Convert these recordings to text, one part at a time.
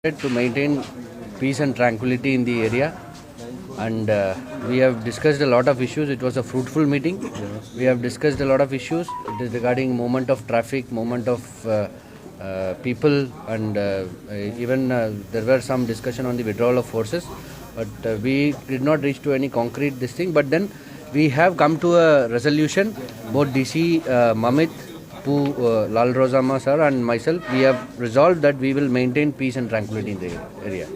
to maintain peace and tranquility in the area, and we have discussed a lot of issues. It was a fruitful meeting. We have discussed a lot of issues. It is regarding movement of traffic, movement of people, and even there were some discussion on the withdrawal of forces, but we did not reach to any concrete this thing. But then we have come to a resolution. Both DC Mamit, Lalrozama sir and myself, we have resolved that we will maintain peace and tranquility in the area.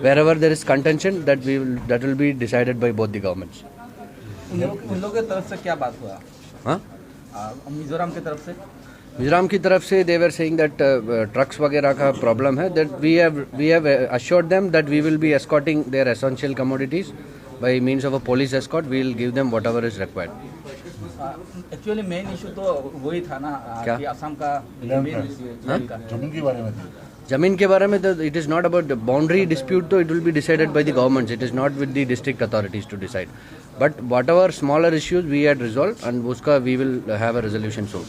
Wherever there is contention, that will be decided by both the governments. उन लोगों की तरफ से क्या बात हुआ? हाँ? मिजोरम की तरफ से? मिजोरम की तरफ से they were saying that trucks वगैरह का problem है. That we have assured them that we will be escorting their essential commodities by means of a police escort. We will give them whatever is required. Actually main issue तो वही था ना कि असम का जमीन के बारे में तो it is not about the boundary dispute, though it will be decided by the governments. It is not with the district authorities to decide. But whatever smaller issues we had resolved, and uska we will have a resolution soon.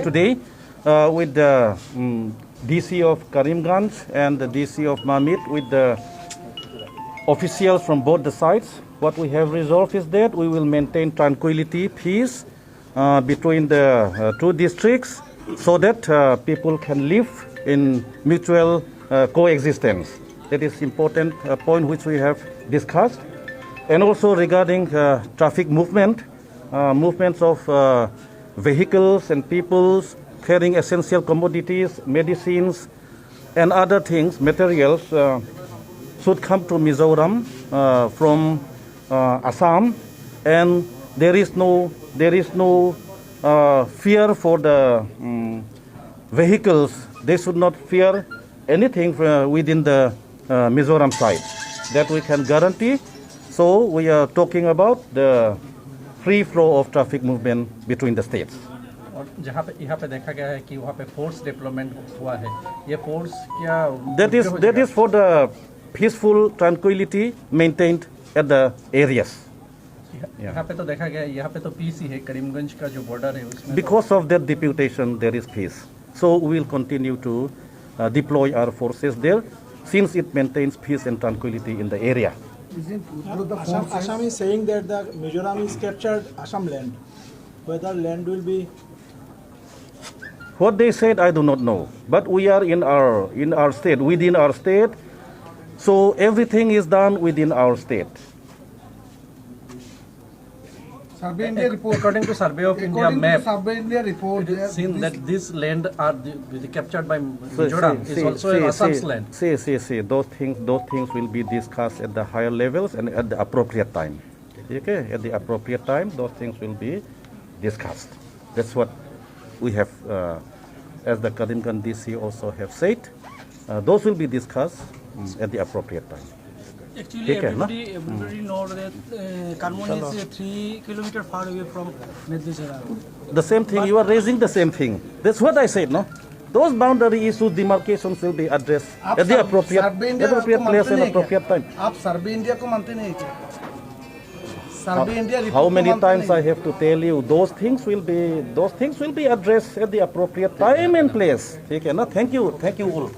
Today with the DC of Karimganj and the DC of Mamit, with the officials from both the sides, what we have resolved is that we will maintain tranquility, peace between the two districts, so that people can live in mutual coexistence. That is important point which we have discussed. And also regarding traffic movements of vehicles and peoples carrying essential commodities, medicines and other things, materials should come to Mizoram from Assam, and there is no fear for the vehicles. They should not fear anything within the Mizoram side. That we can guarantee. So we are talking about the free flow of traffic movement between the states. और जहाँ पे यहाँ पे देखा गया है कि वहाँ पे फोर्स डेवलपमेंट हुआ है, ये फोर्स क्या? That is for the peaceful tranquility maintained at the areas. यहाँ पे तो देखा गया है, यहाँ पे तो पीस ही है, करीमगंज का जो बॉर्डर है उसमें. Because of that deputation, there is peace. So we will continue to deploy our forces there, since it maintains peace and tranquility in the area. Assam is saying that the Mizoram is captured Assam land. Whether land will be... What they said, I do not know. But we are in our state, within our state. So everything is done within our state. Survey India report, according to Survey of India map, Survey India report, it is seen that this land are captured by Mizoram is also Assam's land. See. Those things will be discussed at the higher levels and at the appropriate time. Okay, at the appropriate time, those things will be discussed. That's what we have, as the Karimganj DC also have said. Those will be discussed at the appropriate time. Actually, everybody knows that Karimganj is 3 kilometers far away from Mizoram. The same thing, you are raising the same thing. That's what I said, no? Those boundary issues, demarcations will be addressed at the appropriate place and appropriate time. आप survey India को मानते नहीं क्या? Survey India report How many times I have to tell you, those things will be addressed at the appropriate time and place. Okay, no? Thank you all.